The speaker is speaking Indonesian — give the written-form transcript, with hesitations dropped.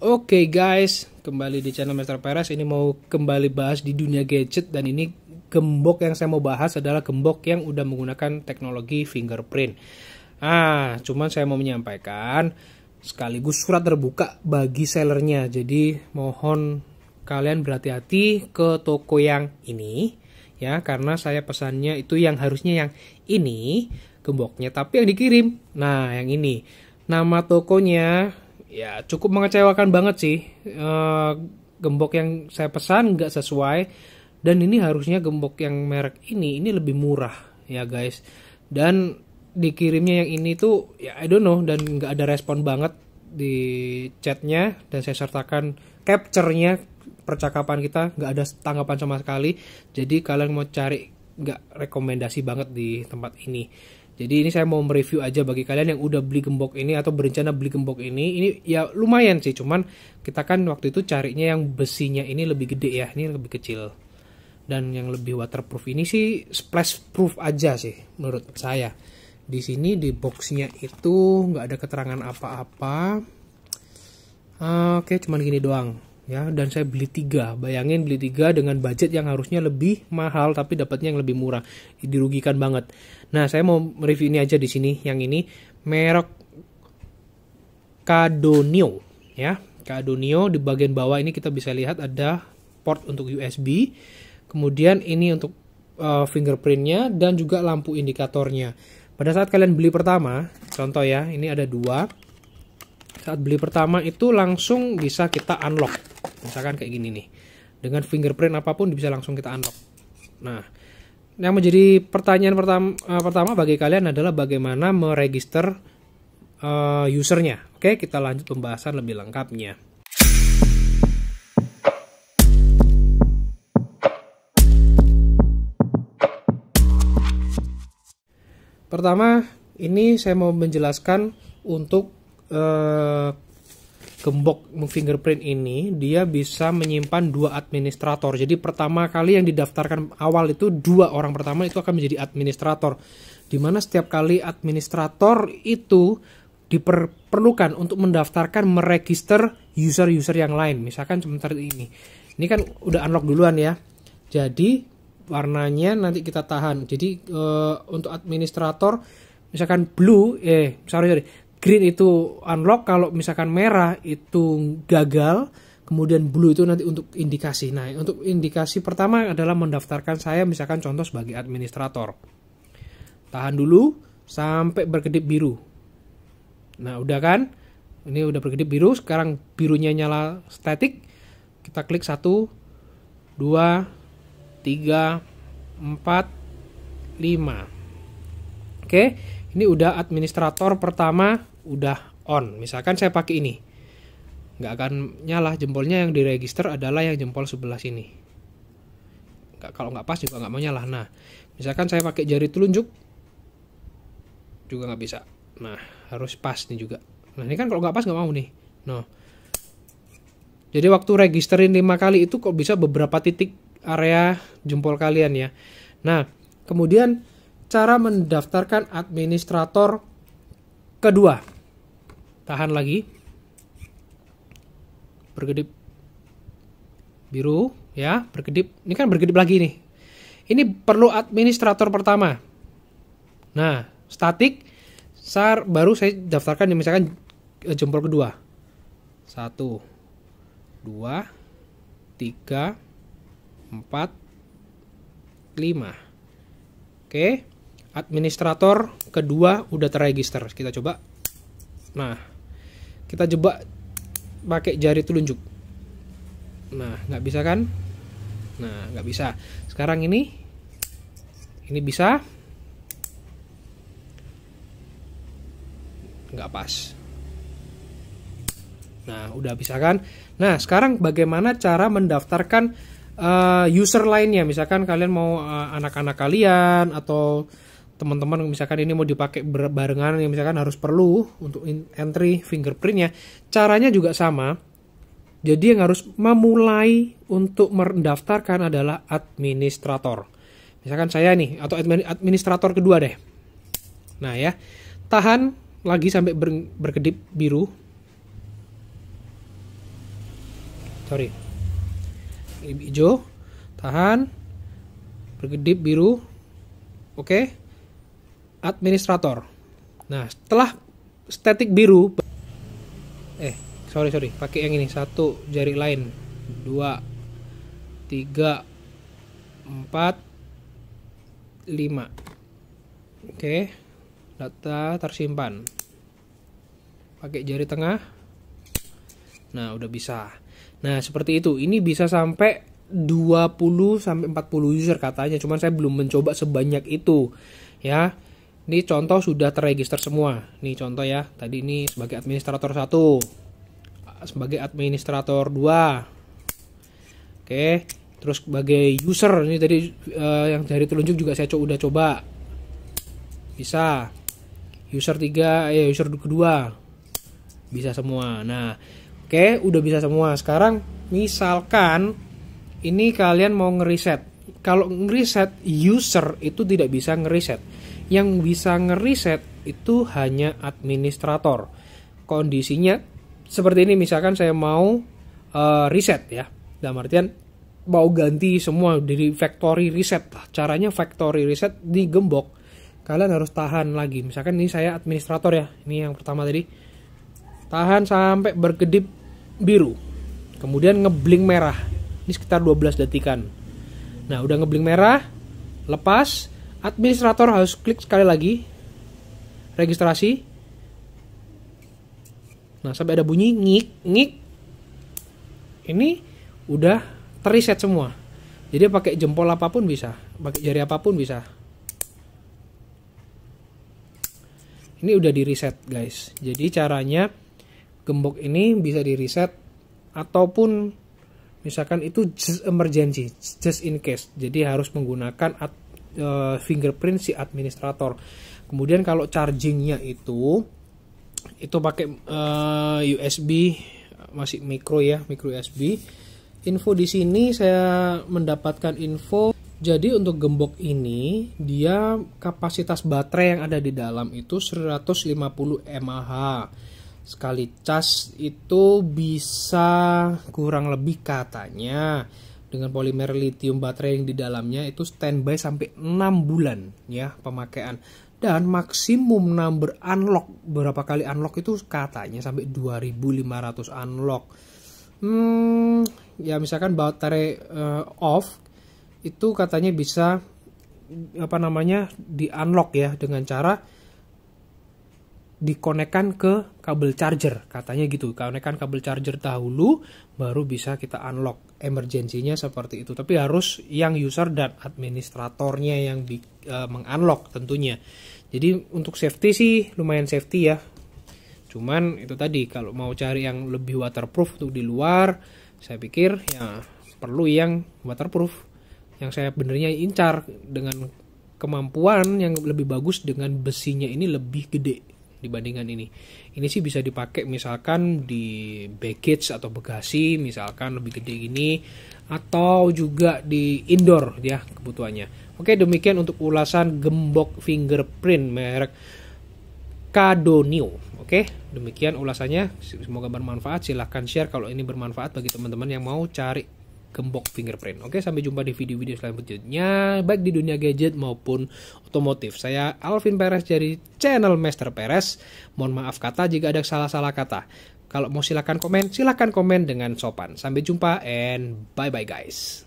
Oke guys, kembali di channel Master Perez. Ini mau kembali bahas di dunia gadget. Dan ini gembok yang saya mau bahas adalah gembok yang udah menggunakan teknologi fingerprint. Cuman saya mau menyampaikan sekaligus surat terbuka bagi sellernya. Jadi mohon kalian berhati-hati ke toko yang ini ya, karena saya pesannya itu yang harusnya yang ini gemboknya, tapi yang dikirim yang ini. Nama tokonya ya cukup mengecewakan banget sih. Gembok yang saya pesan nggak sesuai, dan ini harusnya gembok yang merek ini lebih murah ya guys. Dan dikirimnya yang ini tuh ya I don't know, dan nggak ada respon banget di chatnya, dan saya sertakan capture-nya percakapan kita, nggak ada tanggapan sama sekali. Jadi kalian mau cari nggak rekomendasi banget di tempat ini. Jadi ini saya mau mereview aja bagi kalian yang udah beli gembok ini atau berencana beli gembok ini. Ini ya lumayan sih, cuman kita kan waktu itu carinya yang besinya ini lebih gede ya, ini lebih kecil. Dan yang lebih waterproof ini sih splash proof aja sih menurut saya. Di sini di boxnya itu nggak ada keterangan apa-apa. Oke, cuman gini doang ya. Dan saya beli 3. Bayangin beli 3 dengan budget yang harusnya lebih mahal tapi dapatnya yang lebih murah. Dirugikan banget. Nah, saya mau review ini aja di sini. Yang ini merek Cadonio ya. Cadonio, di bagian bawah ini kita bisa lihat ada port untuk USB. Kemudian ini untuk fingerprintnya dan juga lampu indikatornya. Pada saat kalian beli pertama, contoh ya, ini ada 2. Saat beli pertama itu langsung bisa kita unlock. Misalkan kayak gini nih. Dengan fingerprint apapun bisa langsung kita unlock. Nah, yang menjadi pertanyaan pertama bagi kalian adalah bagaimana meregister usernya. Oke, kita lanjut pembahasan lebih lengkapnya. Pertama, ini saya mau menjelaskan untuk gembok fingerprint ini, dia bisa menyimpan 2 administrator. Jadi pertama kali yang didaftarkan awal itu 2 orang pertama itu akan menjadi administrator. Dimana setiap kali administrator itu diperlukan untuk mendaftarkan meregister user-user yang lain. Misalkan seperti ini. Ini kan udah unlock duluan ya. Jadi warnanya nanti kita tahan. Jadi untuk administrator misalkan blue, green itu unlock, kalau misalkan merah itu gagal, kemudian blue itu nanti untuk indikasi. Nah, untuk indikasi pertama adalah mendaftarkan saya misalkan contoh sebagai administrator. Tahan dulu sampai berkedip biru. Nah, udah kan? Ini udah berkedip biru, sekarang birunya nyala static. Kita klik 1, 2, 3, 4, 5. Oke, ini udah administrator pertama udah on. Misalkan saya pakai ini, nggak akan nyala. Jempolnya yang diregister adalah yang jempol sebelah sini. Kalau nggak pas juga nggak mau nyala. Nah, misalkan saya pakai jari telunjuk juga nggak bisa. Nah, harus pas nih juga. Nah, ini kan kalau nggak pas nggak mau nih. Nah, jadi waktu registerin 5 kali itu kok bisa beberapa titik area jempol kalian ya. Nah, kemudian cara mendaftarkan administrator kedua. Tahan lagi. Berkedip biru ya, berkedip. Ini kan berkedip lagi nih. Ini perlu administrator pertama. Nah, statik baru saya daftarkan misalkan jempol kedua. 1, 2, 3, 4, 5. Oke, administrator kedua udah terregister. Kita coba. Nah, kita coba pakai jari telunjuk. Nah, nggak bisa kan? Nah, nggak bisa. Sekarang ini bisa. Nggak pas. Nah, udah bisa kan? Nah, sekarang bagaimana cara mendaftarkan user lainnya? Misalkan kalian mau anak-anak kalian atau teman-teman, misalkan ini mau dipakai barengan, yang misalkan harus perlu untuk entry fingerprintnya. Caranya juga sama. Jadi yang harus memulai untuk mendaftarkan adalah administrator. Misalkan saya nih, atau administrator kedua deh. Nah ya, tahan lagi sampai berkedip biru. sorry, hijau, tahan, berkedip biru. Oke, administrator. Nah, setelah statik biru, sorry, pakai yang ini, 1 jari lain, 2, 3, 4, 5. Oke, data tersimpan. Pakai jari tengah. Nah, udah bisa. Nah, seperti itu. Ini bisa sampai 20 sampai 40 user katanya, cuman saya belum mencoba sebanyak itu. Ya. Ini contoh sudah terregister semua. Nih contoh ya. Tadi ini sebagai administrator 1. Sebagai administrator 2. Oke. Terus sebagai user ini tadi yang dari telunjuk juga saya udah coba. Bisa. User 3, user kedua. Bisa semua. Nah, oke, udah bisa semua. Sekarang misalkan ini kalian mau ngeriset. Kalau ngeriset user itu tidak bisa ngeriset. Yang bisa ngeriset itu hanya administrator. Kondisinya seperti ini, misalkan saya mau reset ya. Dalam artian mau ganti semua dari factory reset. Caranya factory reset di gembok. Kalian harus tahan lagi. Misalkan ini saya administrator ya. Ini yang pertama tadi. Tahan sampai berkedip biru. Kemudian ngeblink merah. Ini sekitar 12 detikan. Nah, udah ngeblink merah, lepas, administrator harus klik sekali lagi, registrasi. Nah, sampai ada bunyi ngik. Ini udah terreset semua. Jadi pakai jempol apapun bisa, pakai jari apapun bisa. Ini udah di reset, guys. Jadi caranya gembok ini bisa di reset ataupun misalkan itu just emergency, just in case. Jadi harus menggunakan fingerprint si administrator. Kemudian kalau chargingnya itu pakai USB, masih micro ya, micro USB. Info di sini saya mendapatkan info. Jadi untuk gembok ini dia kapasitas baterai yang ada di dalam itu 150 mAh. Sekali cas itu bisa kurang lebih katanya dengan polimer lithium baterai yang di dalamnya itu standby sampai 6 bulan ya pemakaian. Dan maksimum number unlock, berapa kali unlock itu katanya sampai 2500 unlock. Ya misalkan baterai off itu katanya bisa di unlock ya dengan cara dikonekkan ke kabel charger, katanya gitu. Konekkan kabel charger dahulu baru bisa kita unlock. Emergensinya seperti itu. Tapi harus yang user dan administratornya yang mengunlock tentunya. Jadi untuk safety sih lumayan safety ya. Cuman itu tadi kalau mau cari yang lebih waterproof untuk di luar, saya pikir ya perlu yang waterproof. Yang saya benernya incar dengan kemampuan yang lebih bagus dengan besinya ini lebih gede dibandingkan ini. Ini sih bisa dipakai misalkan di baggage atau bagasi, misalkan lebih gede gini, atau juga di indoor ya kebutuhannya. Oke, demikian untuk ulasan gembok fingerprint merek Cadonio. Oke, demikian ulasannya. Semoga bermanfaat. Silahkan share kalau ini bermanfaat bagi teman-teman yang mau cari gembok fingerprint. Oke, sampai jumpa di video-video selanjutnya, baik di dunia gadget maupun otomotif. Saya Alvin Perez dari channel Master Perez. Mohon maaf kata jika ada salah-salah kata. Kalau mau silakan komen dengan sopan. Sampai jumpa and bye-bye guys.